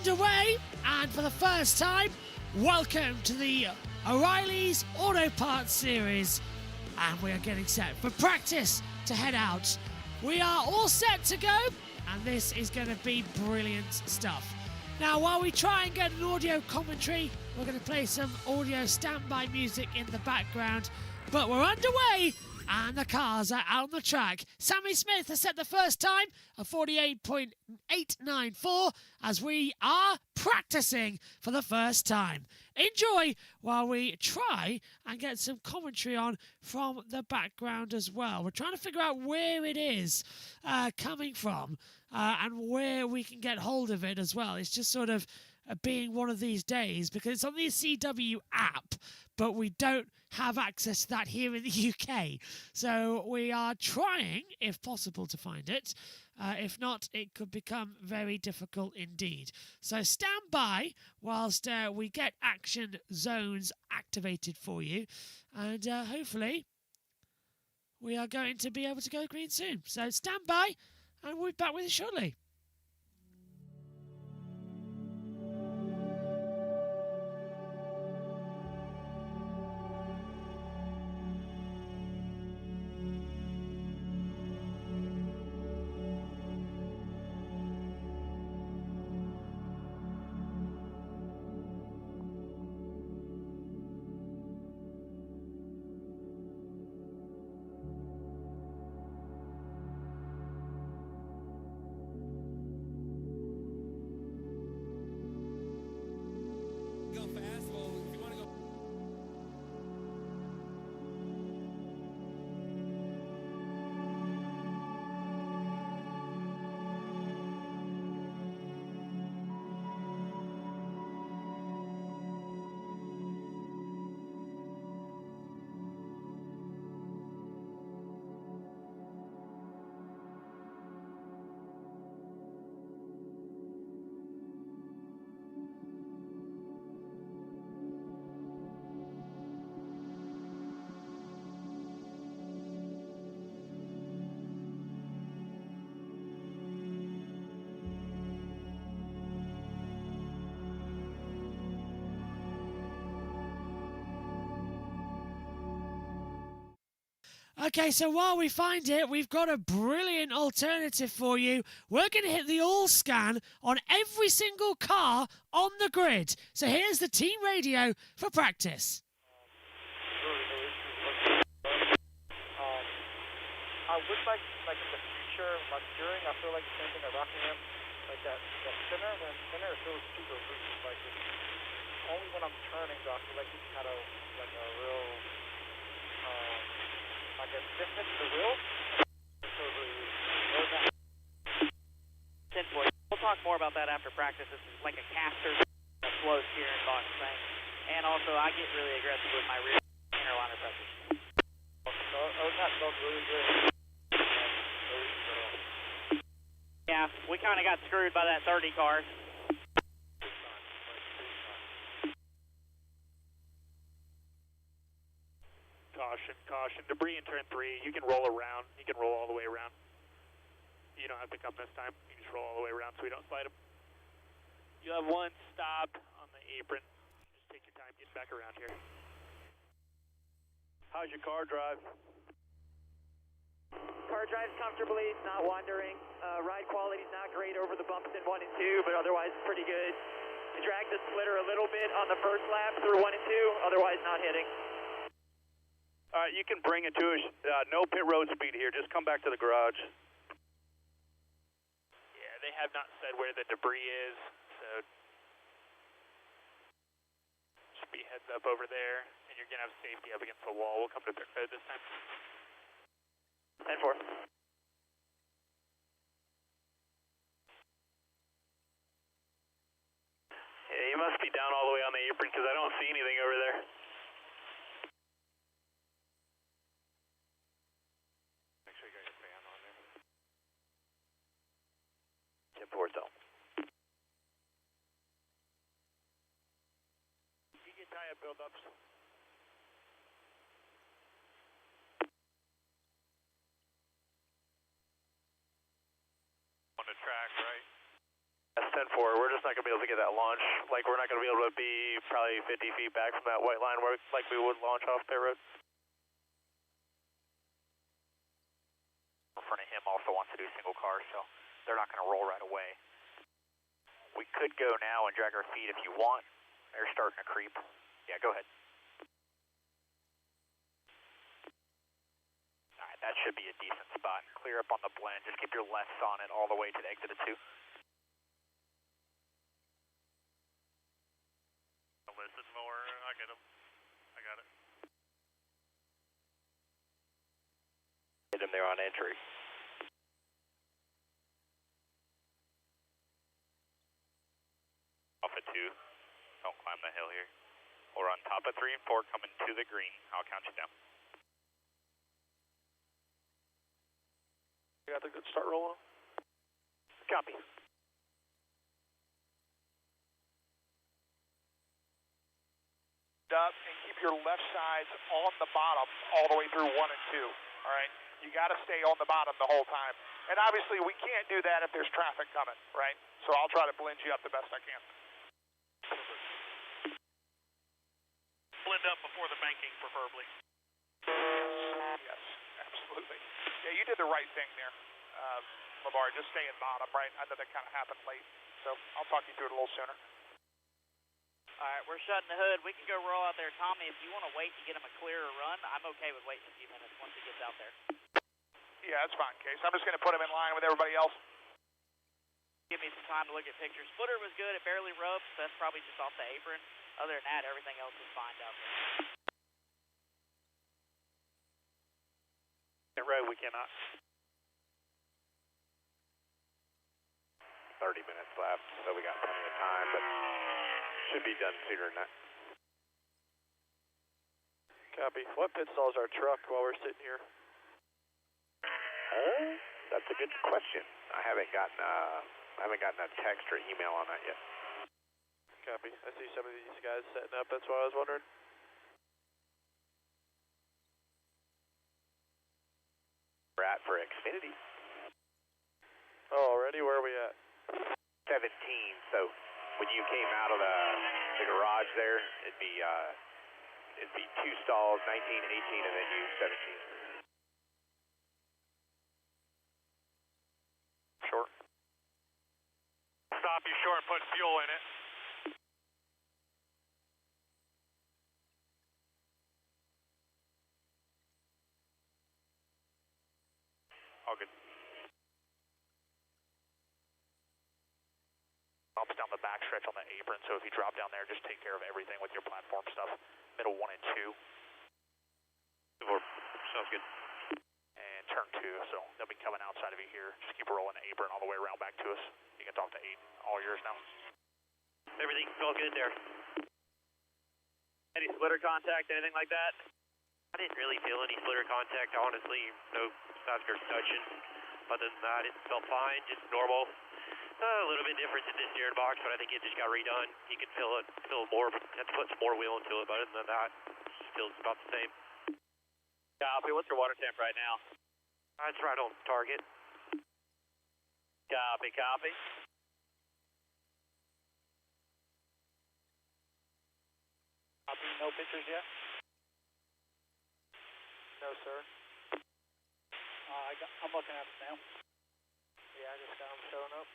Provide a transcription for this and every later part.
underway, and for the first time, welcome to the O'Reilly's Auto Parts Series. And we are getting set for practice to head out. We are all set to go, and this is going to be brilliant stuff. Now, while we try and get an audio commentary, we're going to play some audio standby music in the background. But we're underway, and the cars are out on the track. Sammy Smith has set the first time of 48.894 as we are practicing for the first time. Enjoy while we try and get some commentary on from the background as well. We're trying to figure out where it is coming from and where we can get hold of it as well. It's just sort of being one of these days because it's on the CW app, but we don't have access to that here in the UK. So we are trying, if possible, to find it. If not, it could become very difficult indeed. So stand by whilst we get action zones activated for you. And hopefully we are going to be able to go green soon. So stand by and we'll be back with you shortly. Okay, so while we find it, we've got a brilliant alternative for you. We're going to hit the all scan on every single car on the grid. So here's the team radio for practice. I would like in the future, like during, I feel like the same thing at Rockingham, like that spinner, when spinner it feels super loose. Like it's only when I'm turning, so I feel like it's kind of like a real, like a stiffness to the wheel. We'll talk more about that after practice. This is like a caster, a slow steering box thing. And also, I get really aggressive with my rear interliner pressure. So that felt really good. Yeah, we kind of got screwed by that 30 car. Caution, caution. Debris in turn 3. You can roll around. You can roll all the way around. You don't have to come this time. You just roll all the way around so we don't slide them. You have one stop on the apron. Just take your time getting back around here. How's your car drive? Car drives comfortably, it's not wandering. Ride quality's not great over the bumps in 1 and 2, but otherwise pretty good. I dragged the splitter a little bit on the first lap through 1 and 2, otherwise not hitting. All right, you can bring it to us. No pit road speed here. Just come back to the garage. Yeah, they have not said where the debris is, so just be heads up over there, and you're going to have safety up against the wall. We'll come to pit road this time. 10-4. Yeah, you must be down all the way on the apron because I don't see anything over there. Make sure you got your fan on there. 10-4 zone. You get tire buildups. On the track, right? Yes. 10-4, we're just not going to be able to get that launch. Like, we're not going to be able to be probably 50 feet back from that white line where, like we would launch off pit road. In front of him also wants to do single car, so they're not going to roll right away. We could go now and drag our feet if you want. They're starting to creep. Yeah, go ahead. All right, that should be a decent spot. Clear up on the blend. Just keep your lefts on it all the way to the exit of 2. Listen more. I get him. I got it. Hit him there on entry. Off at 2. Don't climb the hill here. We're on top of 3 and 4 coming to the green. I'll count you down. You got the good start rolling? Copy. Up and keep your left sides on the bottom all the way through 1 and 2. All right, you got to stay on the bottom the whole time. And obviously, we can't do that if there's traffic coming, right? So I'll try to blend you up the best I can. Blend up before the banking, preferably. Yes, absolutely. Yeah, you did the right thing there, LeVar. Just stay in bottom, right? I know that kind of happened late, so I'll talk you through it a little sooner. All right, we're shutting the hood. We can go roll out there. Tommy, if you want to wait to get him a clearer run, I'm okay with waiting a few minutes once he gets out there. Yeah, that's fine, Case. I'm just going to put him in line with everybody else. Give me some time to look at pictures. Footer was good. It barely rubbed, so that's probably just off the apron. Other than that, everything else was fine out there. In road, we cannot. 30 minutes left, so we got plenty of time, but should be done sooner than that. Copy. What pit stalls our truck while we're sitting here? That's a good question. I haven't gotten a text or email on that yet. Copy. I see some of these guys setting up. That's why I was wondering. We're at for Xfinity. Oh, already? Where are we at? 17. So when you came out of the garage there, it'd be 2 stalls, 19, 18, and then you 17. Short. Stop you short and put fuel in it. All good. Bumps down the backstretch on the apron, so if you drop down there, just take care of everything with your platform stuff. Middle 1 and 2. Sounds good. And turn 2, so they'll be coming outside of you here. Just keep rolling the apron all the way around back to us. You can talk to 8. All yours now. Everything's all good there. Any splitter contact, anything like that? I didn't really feel any splitter contact, honestly. No NASCAR touching. Other than that, it felt fine, just normal. A little bit different in this steering box, but I think it just got redone. You can feel more, have to put some more wheel into it, but other than that, it feels about the same. Copy. What's your water temp right now? It's right on target. Copy, copy. Copy, no pictures yet? No, sir. I'm looking at them now. Yeah, I just got them showing up.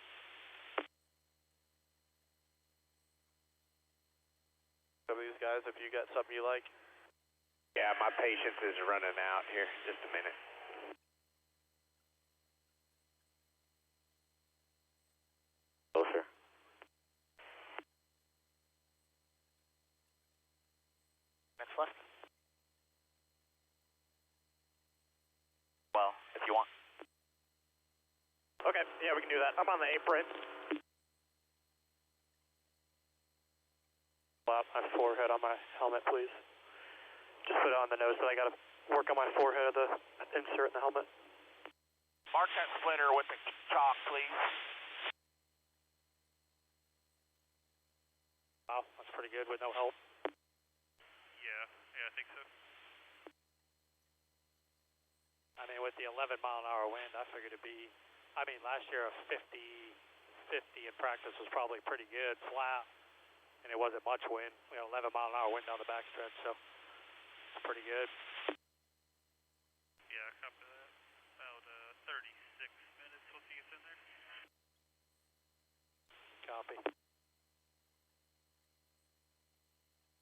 Some of these guys, if you got something you like. Yeah, my patience is running out here. Just a minute. Closer. Next left. Well, if you want. Okay, yeah, we can do that. I'm on the apron. My forehead on my helmet, please. Just put it on the nose, but I gotta work on my forehead of the insert in the helmet. Mark that splitter with the chalk, please. Wow, that's pretty good with no help. Yeah, I think so. I mean, with the 11-mile-an-hour wind, I figured it'd be, last year a 55 50 in practice was probably pretty good, flat, and it wasn't much wind. We had 11 mile an hour wind down the backstretch, so it's pretty good. Yeah, copy that. About 36 minutes till she gets in there. Copy.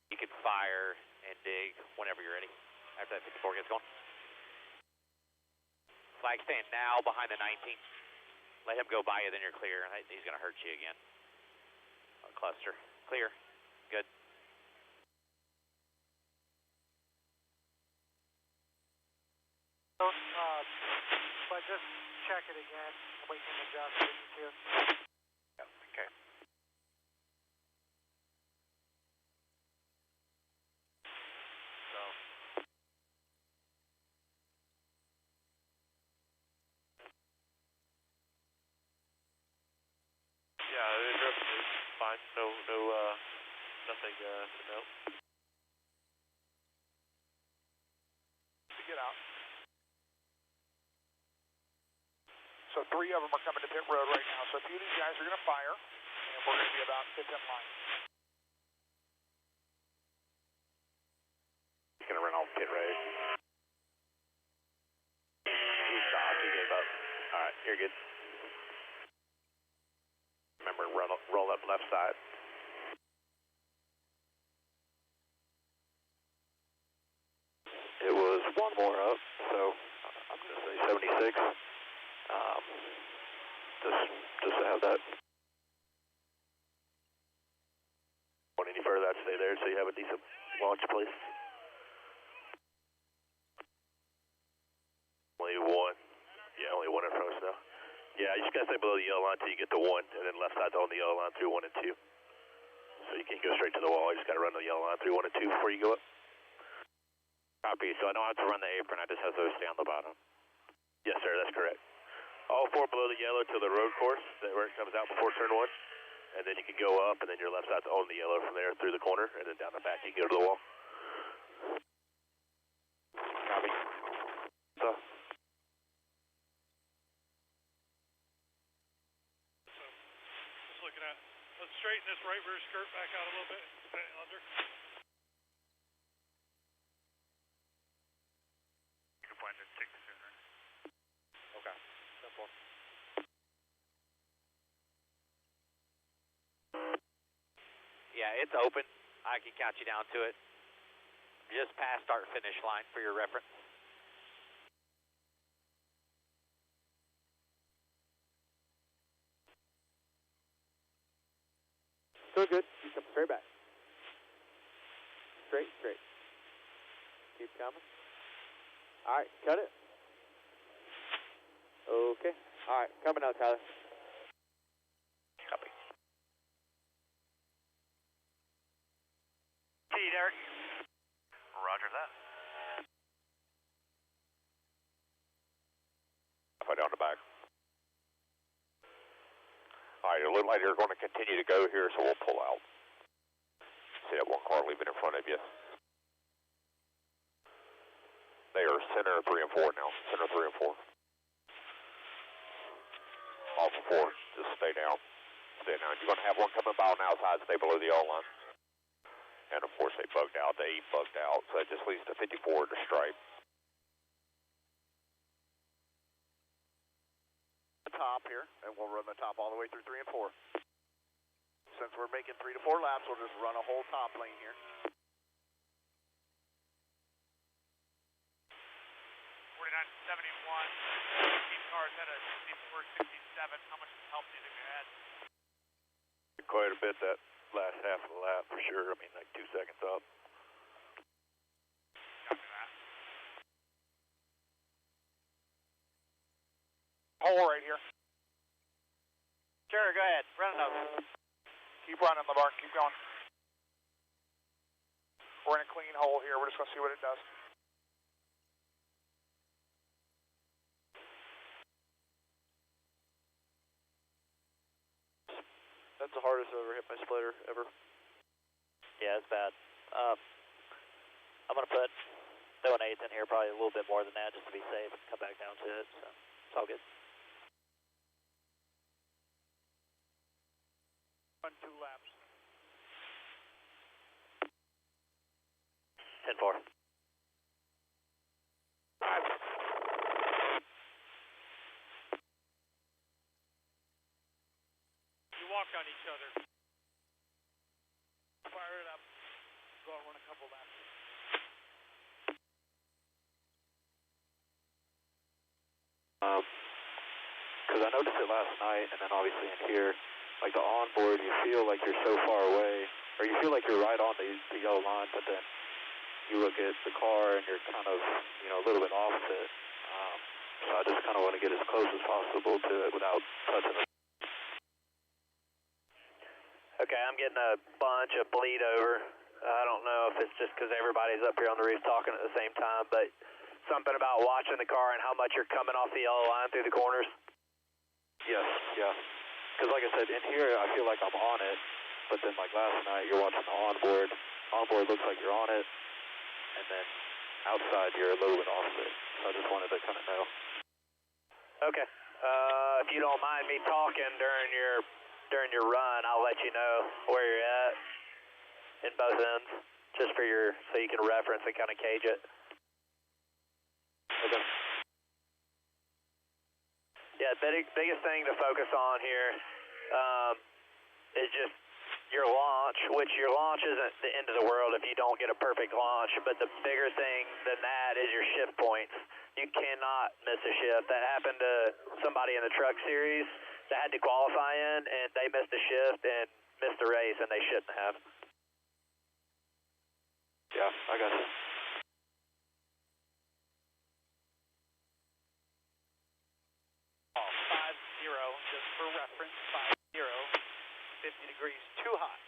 You can fire and dig whenever you're ready, after that 54 gets going. Flag stand now behind the 19. Let him go by you, then you're clear. He's going to hurt you again. Cluster. Clear. Good. But just check it again. We can adjust it too. Yeah, okay. So. Yeah, it's fine. Nothing to note. To get out. So 3 of them are coming to pit road right now. So a few of these guys are going to fire, and we're going to be about 5th in line. He's going to run off pit road. He stopped. He gave up. All right, you're good. Remember, roll up left side. It was one more up, so I'm going to say 76. Just to have that. Want any further, I'd stay there so you have a decent launch, please. Only one. Yeah, only one in front of us now. Yeah, you just got to stay below the yellow line until you get to 1, and then left side's on the yellow line through 1 and 2. So you can't go straight to the wall, you just got to run the yellow line through 1 and 2 before you go up. Copy, so I don't have to run the apron, I just have those stay on the bottom. Yes, sir, that's correct. All 4 below the yellow to the road course, where it comes out before turn 1. And then you can go up, and then your left side's on the yellow from there through the corner, and then down the back you can go to the wall. Copy. So. Just looking at, let's straighten this right rear skirt back out a little bit, bend it under. You can find the 6 sooner. Okay, simple. Yeah, it's open. I can count you down to it. Just past start finish line for your reference. Still good. You come straight back. Straight, straight. Keep coming. All right, cut it. Okay. All right, coming out, Tyler. Copy. See you, Derek. Roger that. Right down the back. All right, it looks like they're going to continue to go here, so we'll pull out. See that one car leaving in front of you. They are center 3 and 4 now. Center 3 and 4. Off of 4. Just stay down. Stay down. You're going to have one coming by on the outside. Stay below the yellow line. And of course they bugged out. They bugged out. So it just leads to 54 to stripe. Top here, and we'll run the top all the way through 3 and 4. Since we're making 3 to 4 laps, we'll just run a whole top lane here. 49.71. 15 cars had a 64.67. How much help do you think they had? Quite a bit that last half of the lap for sure. I mean, like 2 seconds up. Copy that. Hole right here. Sure, go ahead. Run it up. Keep running, LeVar. Keep going. We're in a clean hole here. We're just going to see what it does. That's the hardest I've ever hit my splitter ever. Yeah, it's bad. I'm going to throw an 8th in here, probably a little bit more than that, just to be safe, and come back down to it. So it's all good. Run 2 laps. 10-4. You walk on each other. Fire it up. Go out, run a couple laps. Because I noticed it last night, and then obviously in here, like the onboard, you feel like you're so far away, or you feel like you're right on the yellow line, but then you look at the car and you're kind of, you know, a little bit off of it. So I just kind of want to get as close as possible to it without touching it. Okay, I'm getting a bunch of bleed over. I don't know if it's just because everybody's up here on the roof talking at the same time, but something about watching the car and how much you're coming off the yellow line through the corners. Yes, yeah. Because like I said, in here I feel like I'm on it, but then like last night you're watching the onboard. Onboard looks like you're on it, and then outside you're a little bit off of it. So I just wanted to kind of know. Okay. If you don't mind me talking during your run, I'll let you know where you're at in both ends, just for so you can reference and kind of cage it. Okay. Yeah, biggest thing to focus on here is just your launch, which your launch isn't the end of the world if you don't get a perfect launch, but the bigger thing than that is your shift points. You cannot miss a shift. That happened to somebody in the truck series that had to qualify in, and they missed a shift and missed the race, and they shouldn't have. Yeah, I got you. Oh, 5-0, just for reference, 5-0, 50 degrees too hot.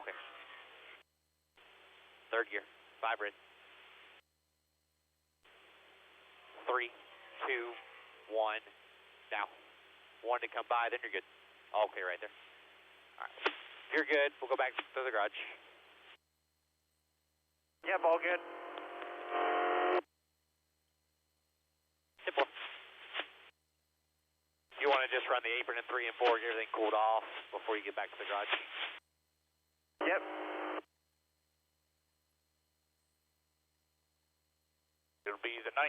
Okay. Third gear, 5 red. 3, 2, 1, now. 1 to come by, then you're good. Okay, right there. All right. If you're good, we'll go back to the garage. Yep, all good. Simple. You want to just run the apron in 3 and 4, get everything cooled off before you get back to the garage? Yep. It'll be the 19.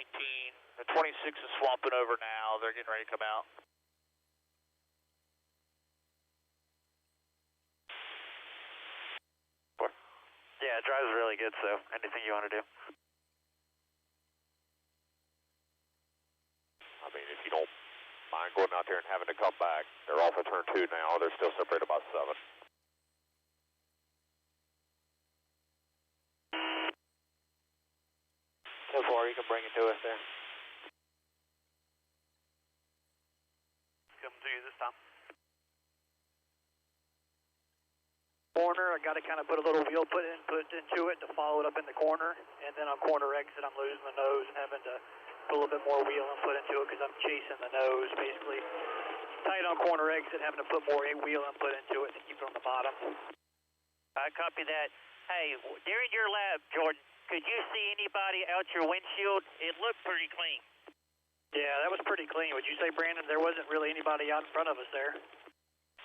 The 26 is swamping over now. They're getting ready to come out. Yeah, it drives really good, so anything you want to do. I mean, if you don't mind going out there and having to come back, they're off at turn 2 now. They're still separated about 7. So far, you can bring it to us there. Coming to you this time. Corner, I got to kind of put a little wheel put into it to follow it up in the corner, and then on corner exit, I'm losing the nose and having to put a little bit more wheel input into it because I'm chasing the nose, basically. Tight on corner exit, having to put more wheel input into it to keep it on the bottom. I copy that. Hey, during your lap, Jordan, could you see anybody out your windshield? It looked pretty clean. Yeah, that was pretty clean. Would you say, Brandon, there wasn't really anybody out in front of us there?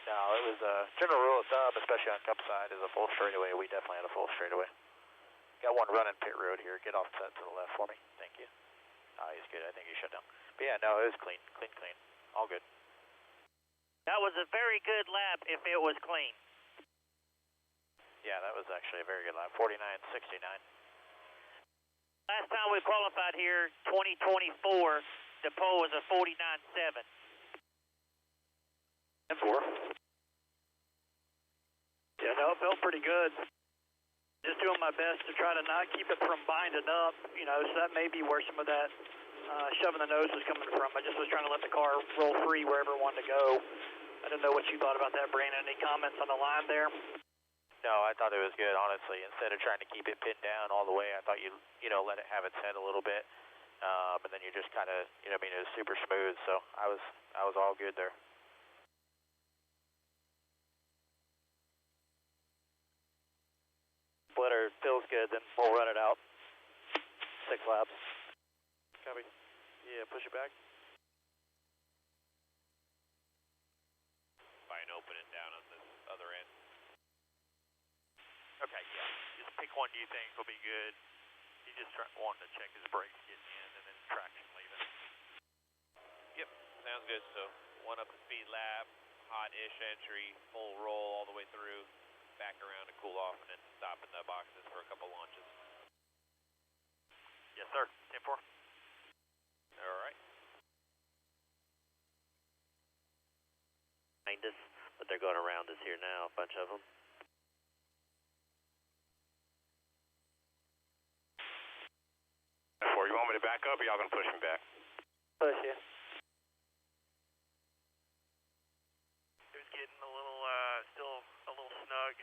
No, it was a general rule of thumb, especially on cup side, is a full straightaway. We definitely had a full straightaway. Got one running pit road here. Get off to the left for me. Thank you. He's good. I think he shut down. But yeah, no, it was clean. Clean. All good. That was a very good lap if it was clean. Yeah, that was actually a very good lap. 49.69. Last time we qualified here, 2024, the pole was a 49.7. 10-4. Yeah, no, it felt pretty good. Just doing my best to try to not keep it from binding up, you know, so that may be where some of that shoving the nose was coming from. I just was trying to let the car roll free wherever it wanted to go. I didn't know what you thought about that, Brandon. Any comments on the line there? No, I thought it was good, honestly. Instead of trying to keep it pinned down all the way, I thought you let it have its head a little bit. And then you just kind of, it was super smooth. So I was all good there. Splitter feels good, then we'll run it out. 6 laps. Copy. Yeah, push it back. one do you think will be good? He just wanting to check his brakes getting in and then traction leaving. Yep, sounds good. So 1 up the speed lap, hot-ish entry, full roll all the way through, back around to cool off, and then stop in the boxes for a couple launches. Yes, sir. 10-4. All right. Behind us, but they're going around us here now, a bunch of them. You want me to back up, or y'all gonna push me back? Push you. It was getting a little, still a little snug.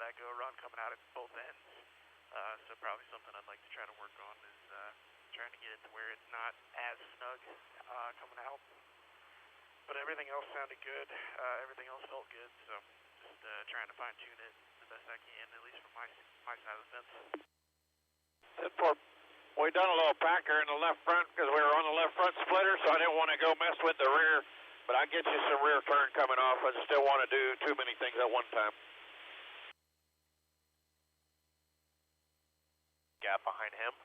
That go around coming out at both ends. So probably something I'd like to try to work on is trying to get it to where it's not as snug coming out. But everything else sounded good. Everything else felt good. So just trying to fine tune it the best I can, at least from my side of the fence. 10-4. We done a little packer in the left front because we were on the left front splitter, so I didn't want to go mess with the rear. But I get you some rear turn coming off. I just don't want to do too many things at one time. Gap behind him.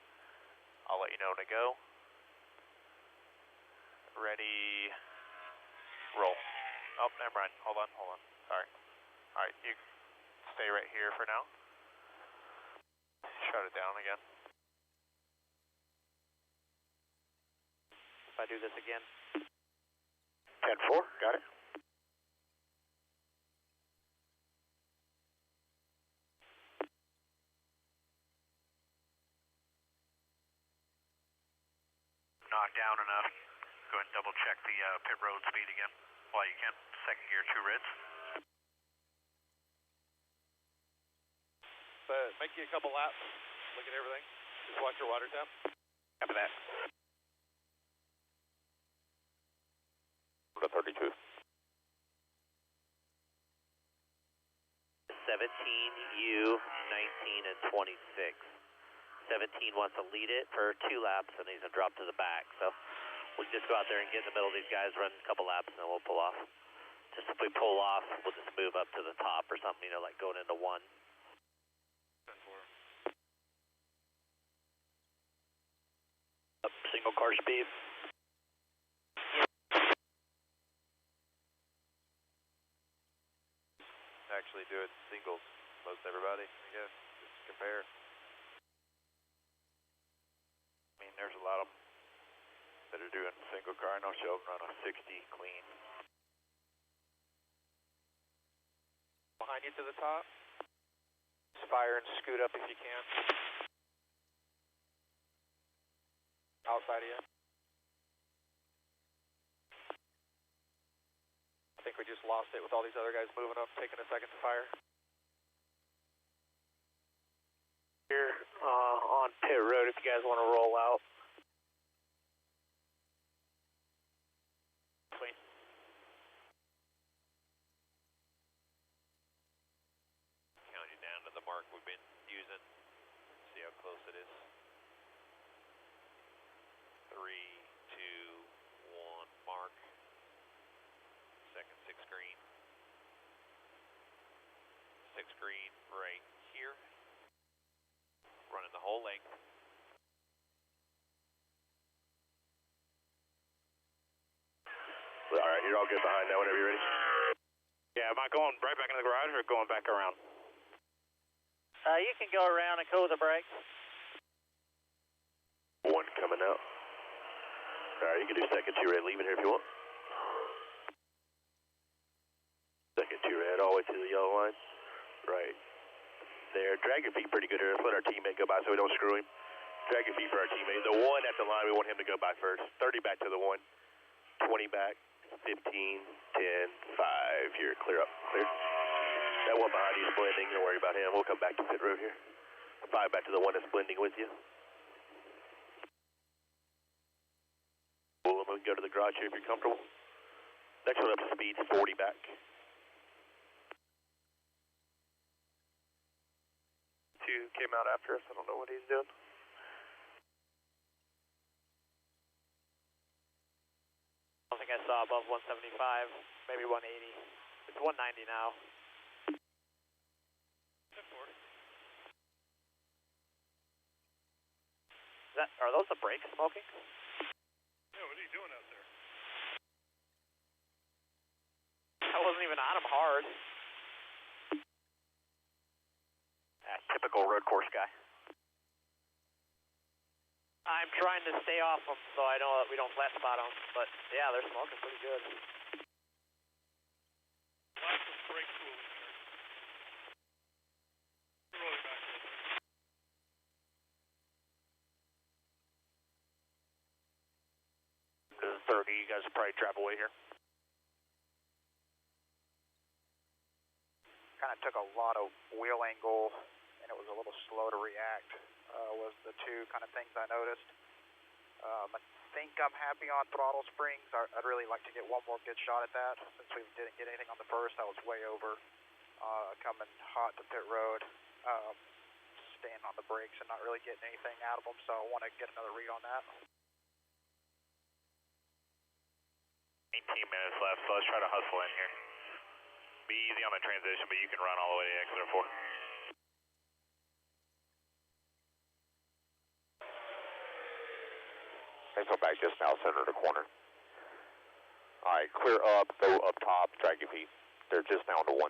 I'll let you know when to go. Ready. Roll. Oh, never mind. Hold on. Sorry. All right, you stay right here for now. Shut it down again. If I do this again. 10-4, got it. Not down enough. Go ahead and double check the pit road speed again while you can. Second gear, 2 reds. But make you a couple laps. Look at everything. Just watch your water temp. After that. 32. 17U, 19 and 26. 17 wants to lead it for 2 laps, and he's going to drop to the back. So we can just go out there and get in the middle of these guys, run a couple laps, and then we'll pull off. Just if we pull off, we'll just move up to the top or something, like going into 1. Up single car speed. Actually do it singles, most everybody, I guess, just to compare. I mean, there's a lot of them that are doing single car. I know Sheldon run a 60 clean. Behind you to the top. Just fire and scoot up if you can. Outside of you. I think we just lost it with all these other guys moving up, taking a second to fire. Here on pit road if you guys want to roll out. Clean. Count you down to the mark we've been using. See how close it is. 3, 2, 1, mark. Second 6 green. 6 green right here. Running the whole length. All right, you're all good behind that whenever you're ready. Yeah, am I going right back into the garage or going back around? You can go around and cool the brakes. 1 coming out. All right, you can do second 2 red leaving here if you want. Second 2 red all the way to the yellow line. Right there. Drag your feet pretty good here. Let's let our teammate go by so we don't screw him. Drag your feet for our teammate. The 1 at the line, we want him to go by first. 30 back to the 1. 20 back. 15, 10, 5. You're clear up. Clear. That 1 behind you is blending. Don't worry about him. We'll come back to pit road here. 5 back to the 1 that's blending with you. We can go to the garage here if you're comfortable. Next one up to speed, 40 back. 2 came out after us. I don't know what he's doing. I don't think I saw above 175, maybe 180. It's 190 now. Are those the brakes smoking? Yeah, what are you doing out there? I wasn't even on them hard. Typical road course guy. I'm trying to stay off them so I know that we don't flat spot them, but yeah, they're smoking pretty good. Lots of brake fluid here. Really back This is 30, you guys probably drive away here. Kind of took a lot of wheel angle, and it was a little slow to react, was the two kind of things I noticed. I think I'm happy on throttle springs. I'd really like to get one more good shot at that. Since we didn't get anything on the first, I was way over, coming hot to pit road, staying on the brakes and not really getting anything out of them, so I want to get another read on that. 18 minutes left, so let's try to hustle in here. Be easy on the transition, but you can run all the way to exit 4. And come back just now, center the corner. All right, clear up, go up top, drag your feet. They're just down to 1.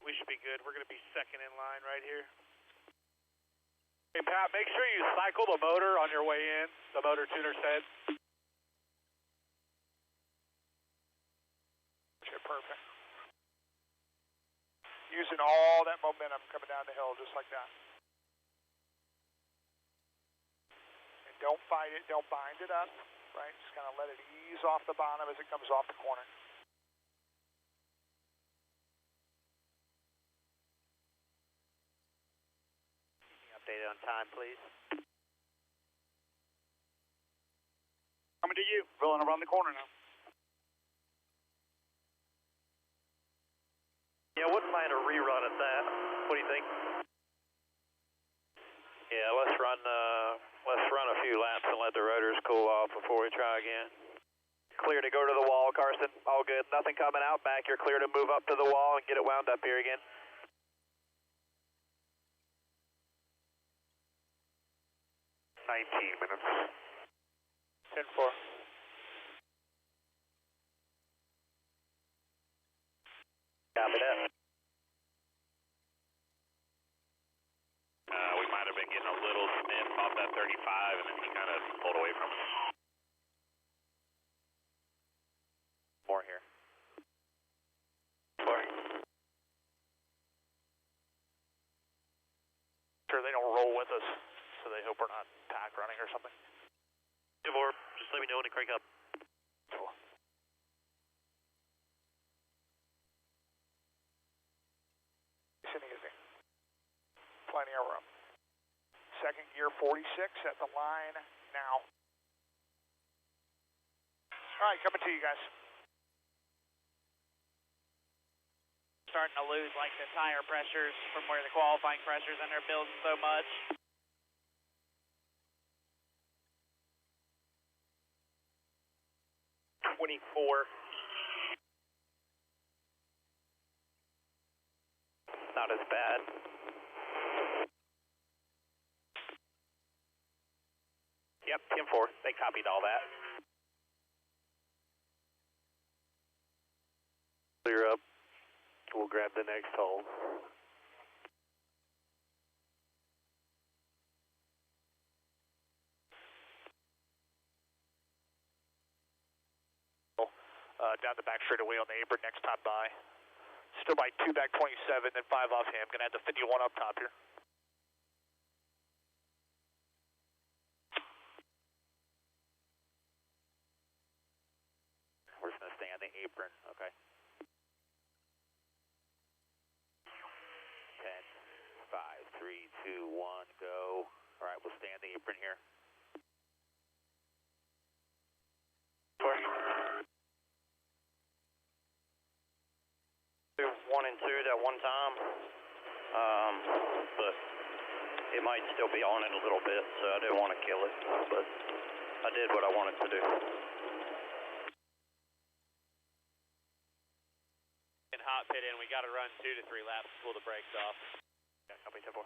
We should be good. We're going to be second in line right here. Hey, Pat, make sure you cycle the motor on your way in, the motor tuner said. Okay, perfect. Using all that momentum coming down the hill just like that. And don't fight it, don't bind it up, right? Just kind of let it ease off the bottom as it comes off the corner. Updated on time, please. Coming to you, rolling around the corner now. Yeah, I wouldn't mind a rerun at that. What do you think? Yeah, let's run a few laps and let the rotors cool off before we try again. Clear to go to the wall, Carson. All good. Nothing coming out back. You're clear to move up to the wall and get it wound up here again. Minutes. 10-4. Copy that. We might have been getting a little sniff off that 35, and then he kind of pulled away from us. More here. More. Sure they don't roll with us, so they hope we're not pack running or something. Devor, just let me know when to crank up. Cool. Sitting easy. Plenty of room. Second gear 46 at the line now. All right, coming to you guys. Starting to lose like the tire pressures from where the qualifying pressures and they're building so much. Not as bad. Yep, 10-4. They copied all that. Clear up. We'll grab the next hole. Down the back straightaway on the apron next time by. Still by 2 back 27, then 5 off him. Gonna have the 51 up top here. We're just gonna stay on the apron, okay. 10, 5, 3, 2, 1, go. All right, we'll stay on the apron here. 1 and 2 at one time, but it might still be on it a little bit, so I didn't want to kill it, but I did what I wanted to do. And hot pit in. We got to run 2 to 3 laps to pull the brakes off. Yeah, copy 10-4.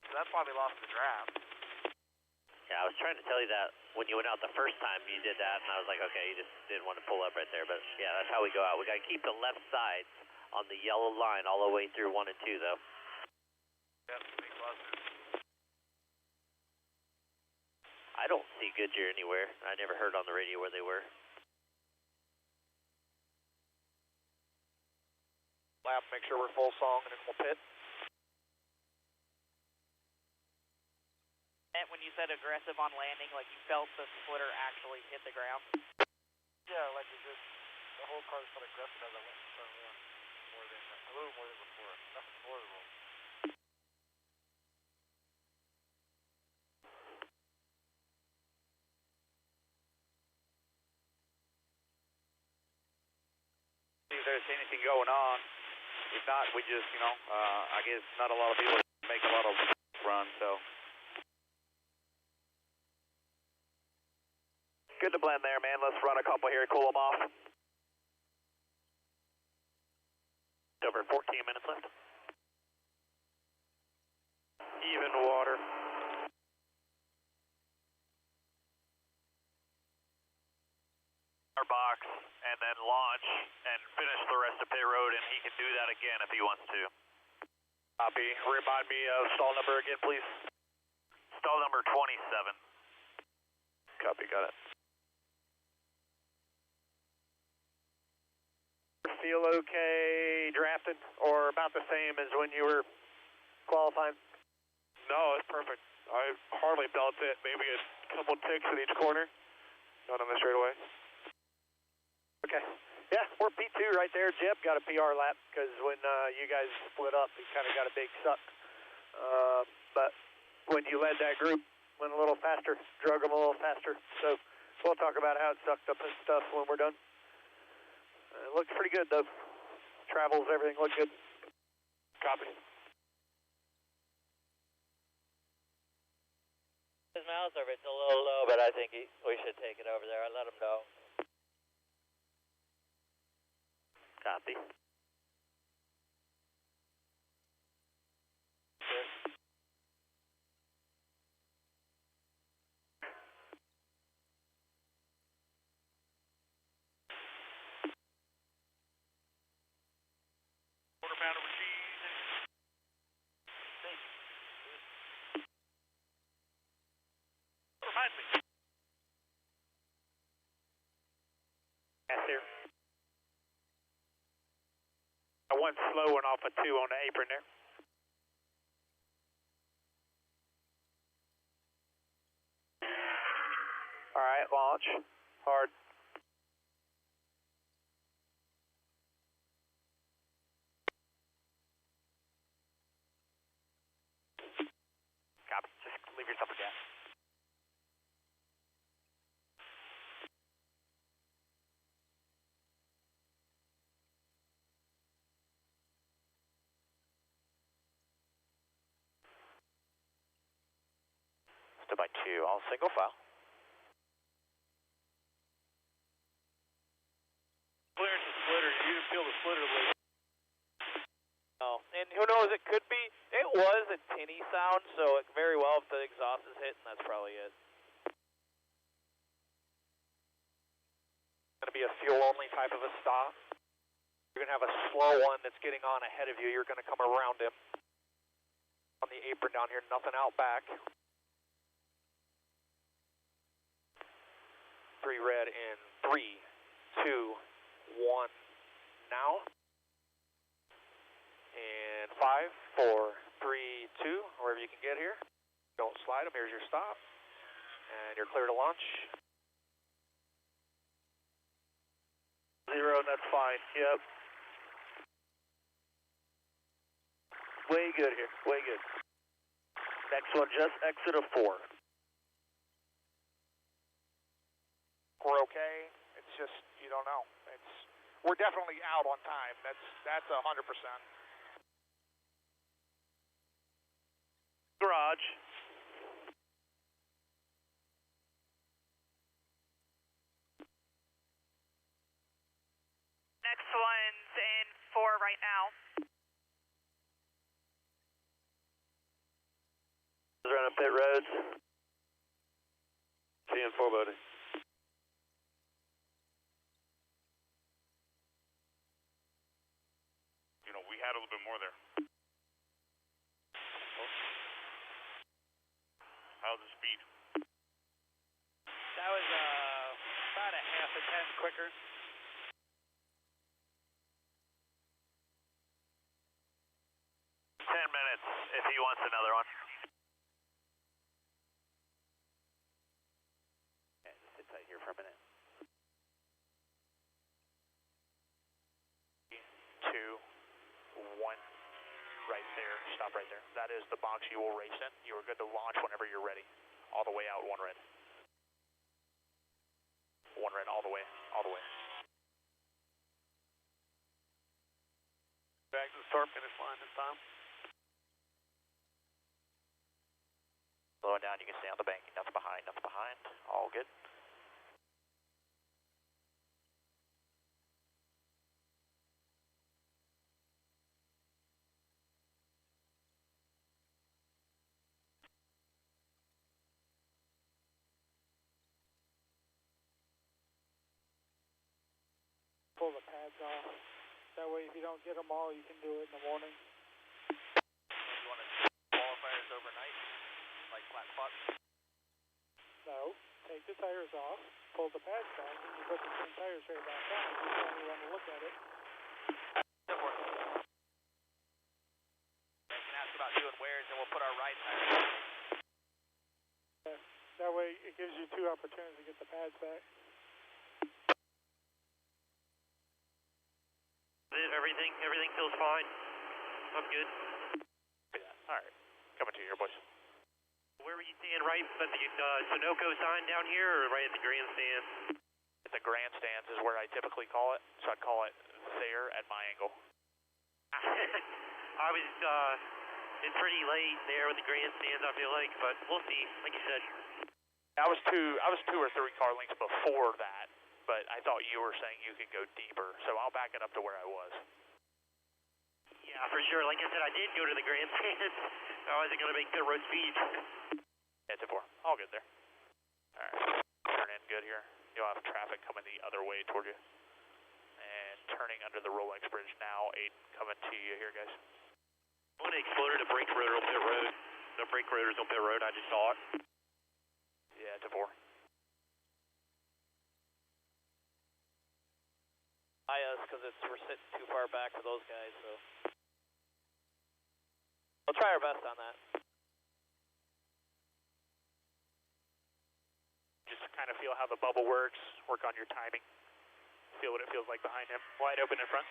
So that's why we lost the draft. Yeah, I was trying to tell you that when you went out the first time you did that, and I was like, okay, you just didn't want to pull up right there. But yeah, that's how we go out. We got to keep the left sides on the yellow line all the way through 1 and 2, though. Yep, makes a lot of sense. I don't see Goodyear anywhere. I never heard on the radio where they were. Lap, make sure we're full song, and then we'll pit. And when you said aggressive on landing, like you felt the splitter actually hit the ground? Yeah, like it just, the whole car felt aggressive as I went in turn 1. A little more than before. Nothing horrible. See if there's anything going on. If not, we just, I guess not a lot of people make a lot of runs, so. Good to blend there, man. Let's run a couple here, cool them off. Over 14 minutes left. Even water. Our box, and then launch and finish the rest of pit road, and he can do that again if he wants to. Copy. Remind me of stall number again, please. Stall number 27. Copy, got it. Feel okay drafting, or about the same as when you were qualifying? No, it's perfect. I hardly felt it. Maybe a couple ticks at each corner. Not on the straightaway. Okay. Yeah, we're P2 right there. Jeb got a PR lap because when you guys split up, he kind of got a big suck. But when you led that group, went a little faster, drug them a little faster. So we'll talk about how it sucked up and stuff when we're done. It looks pretty good, though. Travels, everything looked good. Copy. His mouth over, it's a little low, but I think we should take it over there. I let him know. Copy. Quarter pounder with cheese. Remind me. Yes, sir. I went slow one off a 2 on the apron there. All right, launch. Hard. Copy. Just leave yourself a gap. Stood by 2, all single file. Clearance the splitter. You didn't feel the splitter leak. Oh, and who knows, it could be, it was a tinny sound, so it very well if the exhaust is hitting, that's probably it. Going to be a fuel-only type of a stop. You're going to have a slow one that's getting on ahead of you. You're going to come around him on the apron down here, nothing out back. 3 red in 3, 2, 1, now. And 5, 4, 3, 2, wherever you can get here. Don't slide them. Here's your stop. And you're clear to launch. 0, that's fine. Yep. Way good here. Way good. Next one, just exit of 4. We're okay. It's just, you don't know. We're definitely out on time. That's 100%. Garage. Next one's in 4 right now. Running pit roads. Seeing 4 buddy. You know, we had a little bit more there. How's the speed? That was about a half a tenth quicker. Minutes if he wants another one. Yeah, just sit tight here for a minute. 2, 1, right there. Stop right there. That is the box you will race in. You are good to launch whenever you're ready. All the way out, 1 red. 1 red, all the way, all the way. Back to the start finish line this time. Slowing down, you can stay on the bank. Nothing behind, nothing behind. All good. Pull the pads off. That way, if you don't get them all, you can do it in the morning. You want to qualifiers overnight? Like flat spots? No, take the tires off, pull the pads back, and you put the same tires straight back on. You just only want to look at it. You can ask about doing wears, and we'll put our right tires on. Yeah, that way, it gives you 2 opportunities to get the pads back. Everything feels fine. I'm good. Yeah, all right. Coming to you here, boys. Where were you seeing, right at the Sunoco sign down here, or right at the grandstand? At the grandstands is where I typically call it, so I'd call it there at my angle. I was, it's pretty late there with the grandstands, I feel like, but we'll see, like you said. I was 2 or 3 car lengths before that, but I thought you were saying you could go deeper, so I'll back it up to where I was. Yeah, for sure. Like I said, I did go to the grandstand. I wasn't going to make pit road speed. Yeah, 2-4. All good there. All right. Turn in good here. You'll have traffic coming the other way toward you. And turning under the Rolex Bridge now. 8 coming to you here, guys. When it exploded a brake rotor on pit road. No brake rotors on pit road. I just saw it. Yeah, 2-4. Us, because we're sitting too far back for those guys, so we'll try our best on that. Just kind of feel how the bubble works, work on your timing, feel what it feels like behind him. Wide open in front.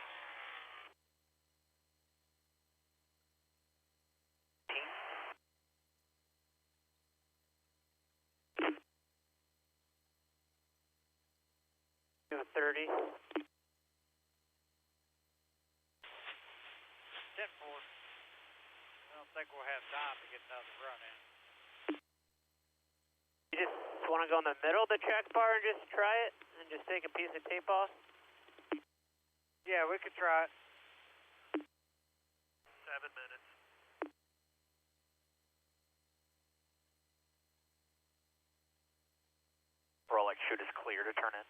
Do 30. 10-4. I don't think we'll have time to get another run in. You just want to go in the middle of the track bar and just try it? And just take a piece of tape off? Yeah, we could try it. 7 minutes. Rolex chute is clear to turn in.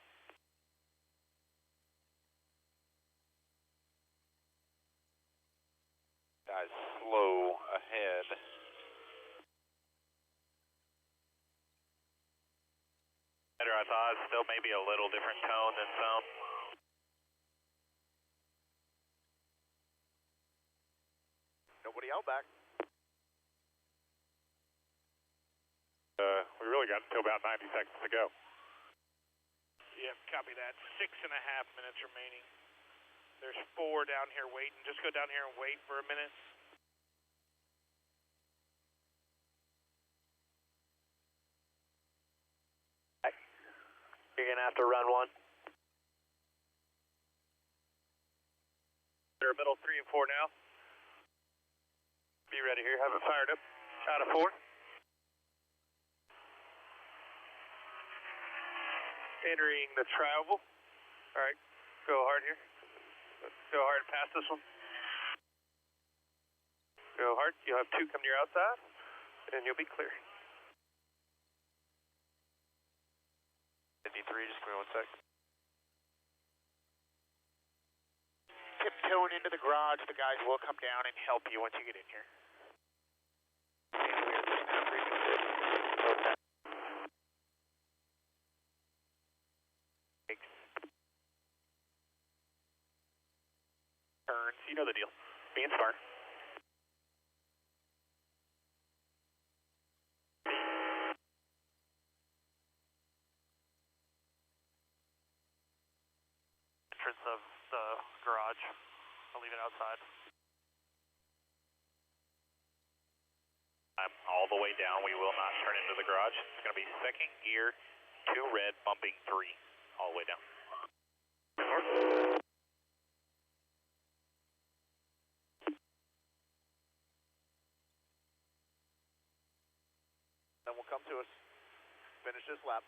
Guys, slow ahead. Better, I thought. Still maybe a little different tone than some. Nobody out back. We really got until about 90 seconds to go. Yep, copy that. 6.5 minutes remaining. There's 4 down here waiting. Just go down here and wait for a minute. You're going to have to run one. They're middle 3 and 4 now. Be ready here. Have it fired up. Out of 4. Entering the travel. All right, go hard here. Go hard past this one. Go hard. You'll have 2 come to your outside, and you'll be clear. 53, just give me 1 sec. Tiptoeing into the garage, the guys will come down and help you once you get in here. Turns, you know the deal. Being smart. Entrance of the garage. I'll leave it outside. I'm all the way down. We will not turn into the garage. It's going to be second gear, 2 red, bumping 3, all the way down. Then we'll come to us. Finish this lap.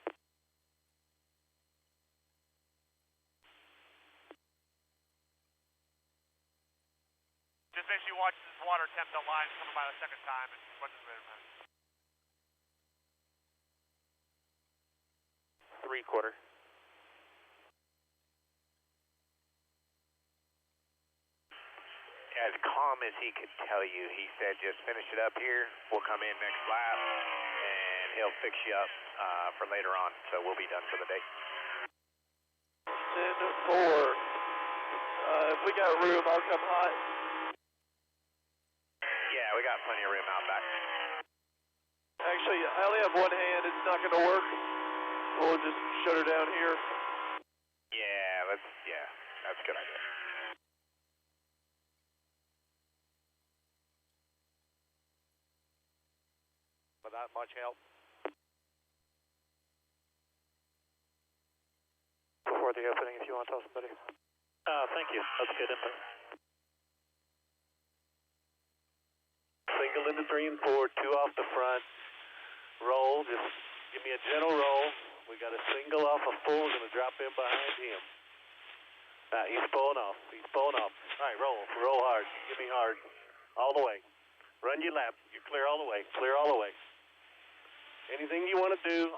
Just make sure you watch this water temp the line coming by the second time and watch this later, man. 3/4. As calm as he could tell you, he said just finish it up here. We'll come in next lap, and he'll fix you up for later on, so we'll be done for the day. 10-4. If we got room, I'll come hot. Yeah, we got plenty of room out back. Actually, I only have one hand. It's not going to work. We'll just shut her down here. Yeah, that's a good idea. Without much help. Before the opening, if you want to tell somebody. Thank you. That's good input. Single into 3 and 4, 2 off the front. Roll, just give me a gentle roll. We got a single off a full, we're going to drop in behind him. He's pulling off. All right, roll hard. Give me hard. All the way. Run your lap. You're clear all the way. Anything you want to do,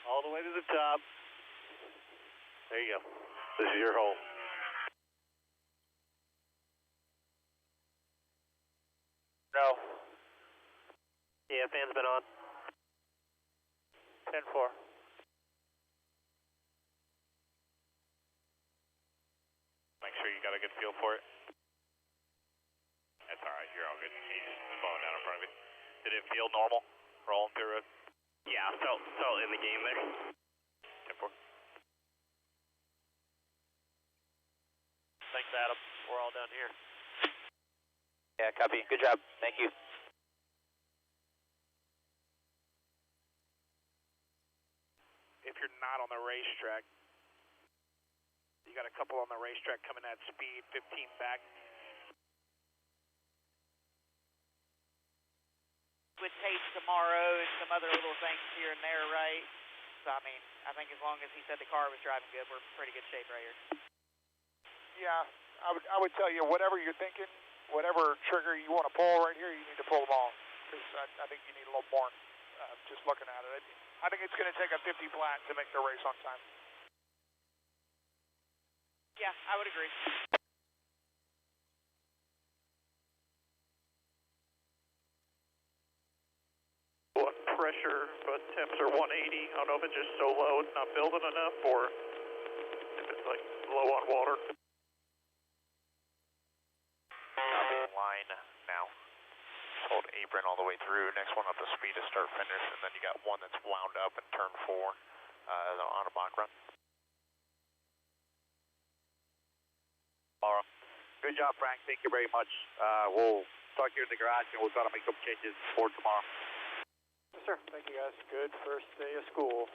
all the way to the top. There you go. This is your hole. No. Yeah, fan's been on. 10-4. Make sure you got a good feel for it. That's all right. You're all good. He's just slowing down in front of you. Did it feel normal rolling through it? Yeah, I felt in the game there. 10-4. Thanks, Adam. We're all down here. Yeah, copy. Good job. Thank you. If you're not on the racetrack, you got a couple on the racetrack coming at speed, 15 back. With taste tomorrow and some other little things here and there, right? So, I mean, I think as long as he said the car was driving good, we're in pretty good shape right here. Yeah, I would tell you, whatever you're thinking, whatever trigger you want to pull right here, you need to pull them all. Because I think you need a little more, just looking at it. I think it's going to take a 50 flat to make the race on time. Yeah, I would agree. What pressure, but temps are 180. I don't know if it's just so low it's not building enough, or if it's like low on water. Line now. Hold apron all the way through. Next one up the speed is start finish, and then you got one that's wound up in turn 4 on a mock run. All right. Good job, Frank. Thank you very much. We'll talk here in the garage, and we'll try to make some changes for tomorrow. Yes, sir. Thank you, guys. Good first day of school.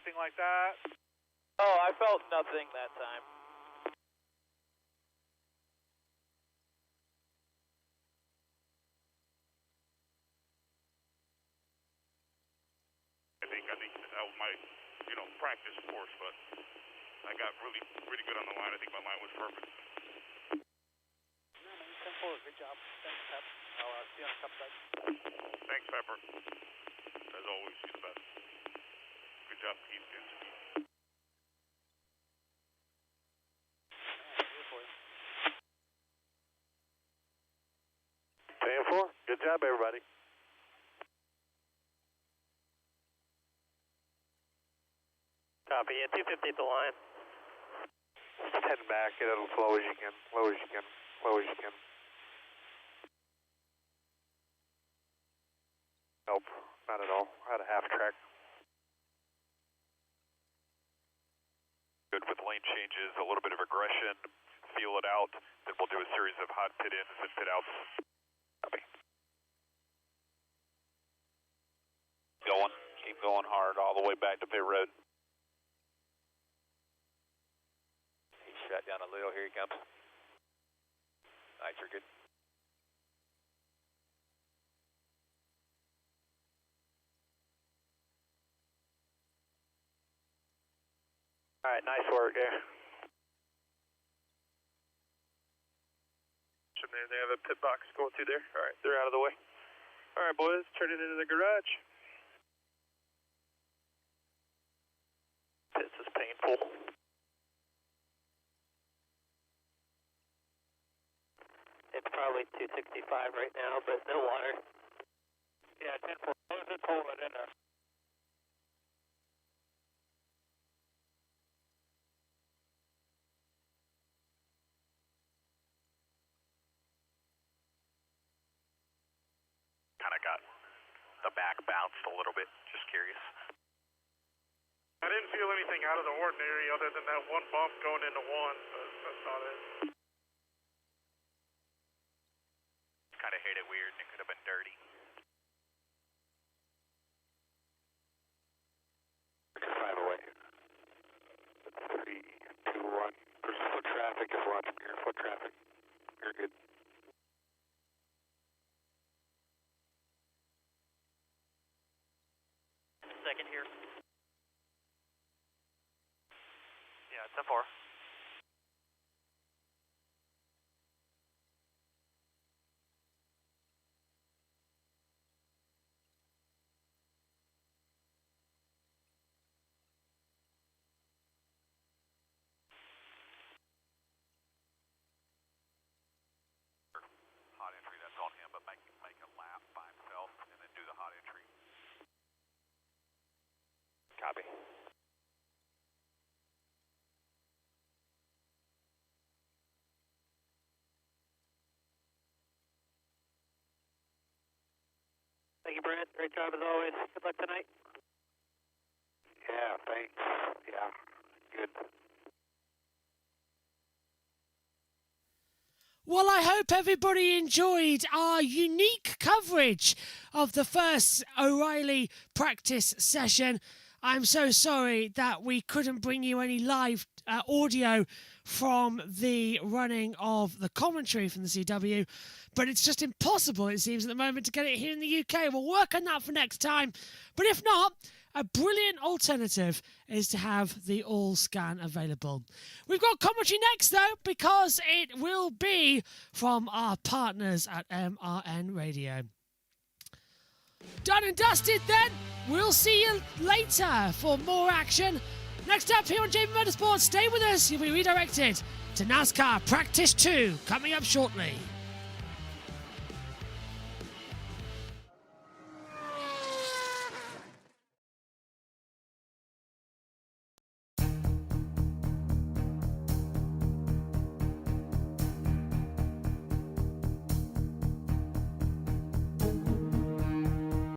Anything like that? Oh, I felt nothing that time. think that was my, practice course, but I got really good on the line. I think my line was perfect. 10-4, good job. Thanks, Pep. I'll see you on a couple seconds. Thanks, Pepper. As always, you're the best. Good job, Keith. 10-4, good job, everybody. Copy, yeah, 250 at the line. Just heading back, get it as low as you can, low as you can, low as you can. Nope, not at all. I had a half track. Good with lane changes, a little bit of aggression, feel it out, then we'll do a series of hot pit ins and pit outs. Copy. Keep going hard all the way back to pit road. He's shut down a little, here he comes. Nice, you're good. All right, nice work there. They have a pit box going through there. All right, they're out of the way. All right, boys, turn it into the garage. This is painful. It's probably 265 right now, but no water. Yeah, 10-4. Just hold it in there. Kind of got the back bounced a little bit, just curious. I didn't feel anything out of the ordinary other than that one bump going into one, but that's not it. Kind of hit it weird and it could have been dirty. Drive away. 3, 2, 1. There's foot traffic. Just watch from here. Foot traffic. You're good. Second here. Yeah, 10-4. Hot entry, that's on him, but make a lap by himself and then do the hot entry. Copy. Thank you, Brent. Great job as always. Good luck tonight. Yeah, thanks. Yeah, good. Well, I hope everybody enjoyed our unique coverage of the first O'Reilly practice session. I'm so sorry that we couldn't bring you any live audio from the running of the commentary from the CW, but it's just impossible, it seems, at the moment to get it here in the UK. We'll work on that for next time, but if not, a brilliant alternative is to have the all scan available. We've got commentary next, though, because it will be from our partners at MRN Radio. Done and dusted, then. We'll see you later for more action. Next up here on JB Motorsports, stay with us. You'll be redirected to NASCAR Practice 2, coming up shortly.